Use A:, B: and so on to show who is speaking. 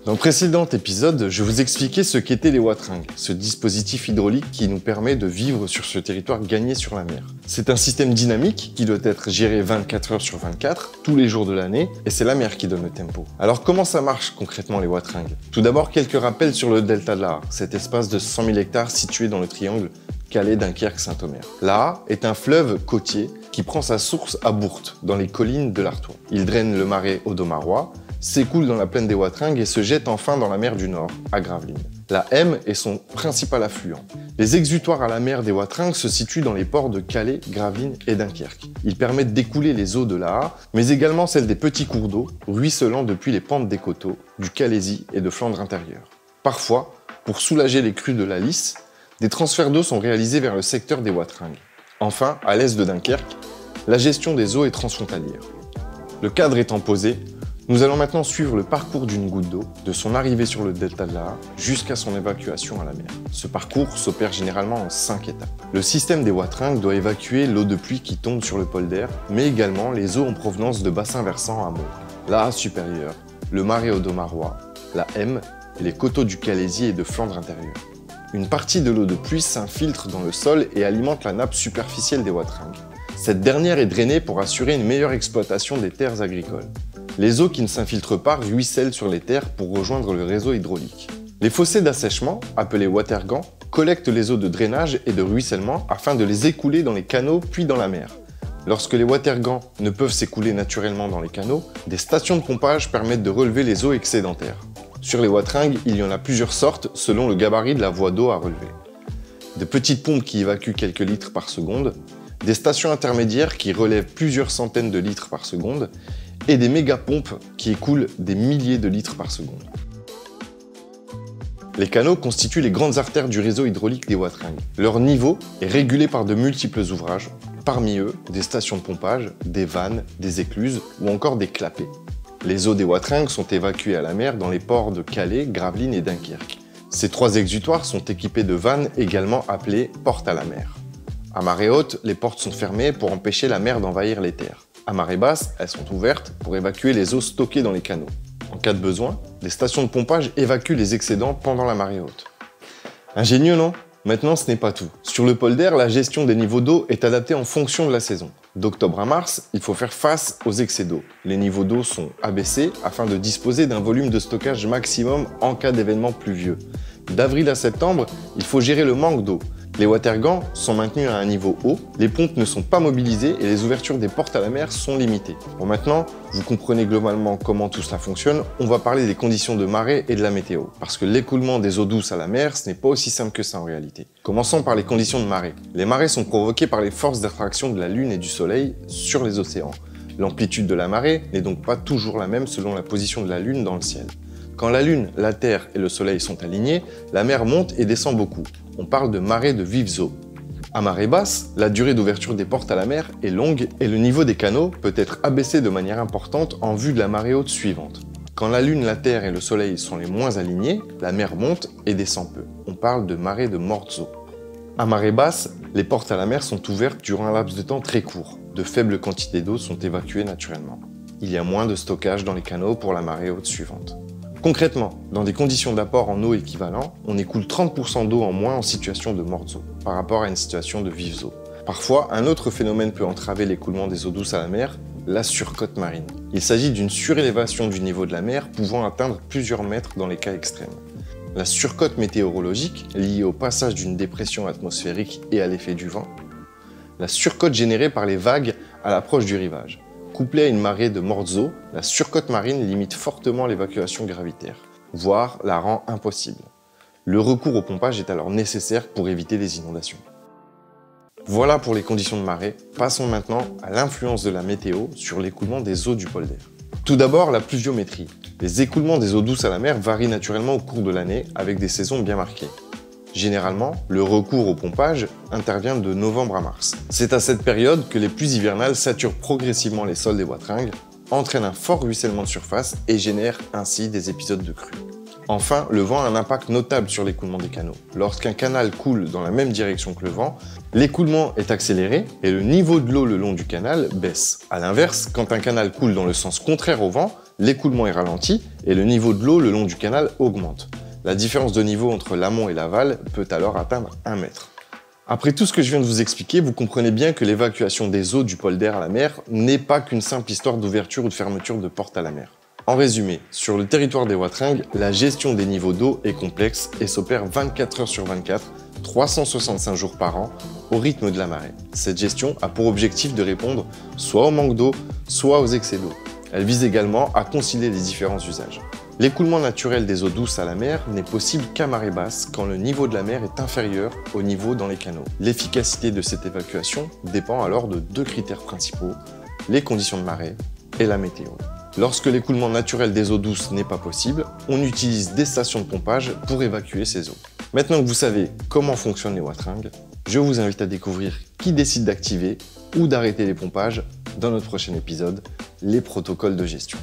A: Dans le précédent épisode, je vous expliquais ce qu'étaient les wateringues, ce dispositif hydraulique qui nous permet de vivre sur ce territoire gagné sur la mer. C'est un système dynamique qui doit être géré 24 heures sur 24, tous les jours de l'année, et c'est la mer qui donne le tempo. Alors comment ça marche concrètement les wateringues? Tout d'abord quelques rappels sur le delta de l'Aa, cet espace de 100 000 hectares situé dans le triangle Calais, Dunkerque, Saint-Omer. L'Aa est un fleuve côtier qui prend sa source à Bourte, dans les collines de l'Artois. Il draine le marais Audomarois, s'écoule dans la plaine des wateringues et se jette enfin dans la mer du Nord, à Gravelines. La M est son principal affluent. Les exutoires à la mer des wateringues se situent dans les ports de Calais, Gravelines et Dunkerque. Ils permettent d'écouler les eaux de l'Aa, mais également celles des petits cours d'eau, ruisselant depuis les pentes des coteaux, du Calaisis et de Flandre intérieure. Parfois, pour soulager les crues de la Lys, des transferts d'eau sont réalisés vers le secteur des wateringues. Enfin, à l'est de Dunkerque, la gestion des eaux est transfrontalière. Le cadre étant posé, nous allons maintenant suivre le parcours d'une goutte d'eau, de son arrivée sur le delta de l'Aa jusqu'à son évacuation à la mer. Ce parcours s'opère généralement en 5 étapes. Le système des wateringues doit évacuer l'eau de pluie qui tombe sur le polder, mais également les eaux en provenance de bassins versants amont. L'Aa supérieur, le marais Audomarois, la M et les coteaux du Calaisis et de Flandre intérieure. Une partie de l'eau de pluie s'infiltre dans le sol et alimente la nappe superficielle des wateringues. Cette dernière est drainée pour assurer une meilleure exploitation des terres agricoles. Les eaux qui ne s'infiltrent pas ruissellent sur les terres pour rejoindre le réseau hydraulique. Les fossés d'assèchement, appelés watergans, collectent les eaux de drainage et de ruissellement afin de les écouler dans les canaux puis dans la mer. Lorsque les watergans ne peuvent s'écouler naturellement dans les canaux, des stations de pompage permettent de relever les eaux excédentaires. Sur les wateringues, il y en a plusieurs sortes selon le gabarit de la voie d'eau à relever. De petites pompes qui évacuent quelques litres par seconde, des stations intermédiaires qui relèvent plusieurs centaines de litres par seconde, et des méga-pompes qui écoulent des milliers de litres par seconde. Les canaux constituent les grandes artères du réseau hydraulique des wateringues. Leur niveau est régulé par de multiples ouvrages, parmi eux des stations de pompage, des vannes, des écluses ou encore des clapets. Les eaux des wateringues sont évacuées à la mer dans les ports de Calais, Gravelines et Dunkerque. Ces 3 exutoires sont équipés de vannes également appelées portes à la mer. À marée haute, les portes sont fermées pour empêcher la mer d'envahir les terres. À marée basse, elles sont ouvertes pour évacuer les eaux stockées dans les canaux. En cas de besoin, les stations de pompage évacuent les excédents pendant la marée haute. Ingénieux, non? Maintenant, ce n'est pas tout. Sur le polder, la gestion des niveaux d'eau est adaptée en fonction de la saison. D'octobre à mars, il faut faire face aux excès d'eau. Les niveaux d'eau sont abaissés afin de disposer d'un volume de stockage maximum en cas d'événement pluvieux. D'avril à septembre, il faut gérer le manque d'eau. Les watergans sont maintenus à un niveau haut, les pompes ne sont pas mobilisées et les ouvertures des portes à la mer sont limitées. Bon, maintenant, vous comprenez globalement comment tout cela fonctionne, on va parler des conditions de marée et de la météo. Parce que l'écoulement des eaux douces à la mer, ce n'est pas aussi simple que ça en réalité. Commençons par les conditions de marée. Les marées sont provoquées par les forces d'attraction de la Lune et du Soleil sur les océans. L'amplitude de la marée n'est donc pas toujours la même selon la position de la Lune dans le ciel. Quand la Lune, la Terre et le Soleil sont alignés, la mer monte et descend beaucoup. On parle de marée de vives eaux. À marée basse, la durée d'ouverture des portes à la mer est longue et le niveau des canaux peut être abaissé de manière importante en vue de la marée haute suivante. Quand la Lune, la Terre et le Soleil sont les moins alignés, la mer monte et descend peu. On parle de marée de mortes eaux. À marée basse, les portes à la mer sont ouvertes durant un laps de temps très court. De faibles quantités d'eau sont évacuées naturellement. Il y a moins de stockage dans les canaux pour la marée haute suivante. Concrètement, dans des conditions d'apport en eau équivalent, on écoule 30% d'eau en moins en situation de mortes eaux, par rapport à une situation de vives eaux. Parfois, un autre phénomène peut entraver l'écoulement des eaux douces à la mer, la surcote marine. Il s'agit d'une surélévation du niveau de la mer pouvant atteindre plusieurs mètres dans les cas extrêmes. La surcote météorologique, liée au passage d'une dépression atmosphérique et à l'effet du vent. La surcote générée par les vagues à l'approche du rivage. Couplée à une marée de mortes eaux, la surcote marine limite fortement l'évacuation gravitaire, voire la rend impossible. Le recours au pompage est alors nécessaire pour éviter les inondations. Voilà pour les conditions de marée. Passons maintenant à l'influence de la météo sur l'écoulement des eaux du polder. Tout d'abord, la pluviométrie. Les écoulements des eaux douces à la mer varient naturellement au cours de l'année avec des saisons bien marquées. Généralement, le recours au pompage intervient de novembre à mars. C'est à cette période que les pluies hivernales saturent progressivement les sols des wateringues, entraînent un fort ruissellement de surface et génèrent ainsi des épisodes de crue. Enfin, le vent a un impact notable sur l'écoulement des canaux. Lorsqu'un canal coule dans la même direction que le vent, l'écoulement est accéléré et le niveau de l'eau le long du canal baisse. A l'inverse, quand un canal coule dans le sens contraire au vent, l'écoulement est ralenti et le niveau de l'eau le long du canal augmente. La différence de niveau entre l'amont et l'aval peut alors atteindre 1 mètre. Après tout ce que je viens de vous expliquer, vous comprenez bien que l'évacuation des eaux du polder à la mer n'est pas qu'une simple histoire d'ouverture ou de fermeture de porte à la mer. En résumé, sur le territoire des Watringues, la gestion des niveaux d'eau est complexe et s'opère 24 heures sur 24, 365 jours par an, au rythme de la marée. Cette gestion a pour objectif de répondre soit au manque d'eau, soit aux excès d'eau. Elle vise également à concilier les différents usages. L'écoulement naturel des eaux douces à la mer n'est possible qu'à marée basse, quand le niveau de la mer est inférieur au niveau dans les canaux. L'efficacité de cette évacuation dépend alors de 2 critères principaux, les conditions de marée et la météo. Lorsque l'écoulement naturel des eaux douces n'est pas possible, on utilise des stations de pompage pour évacuer ces eaux. Maintenant que vous savez comment fonctionnent les Watringues, je vous invite à découvrir qui décide d'activer ou d'arrêter les pompages dans notre prochain épisode, les protocoles de gestion.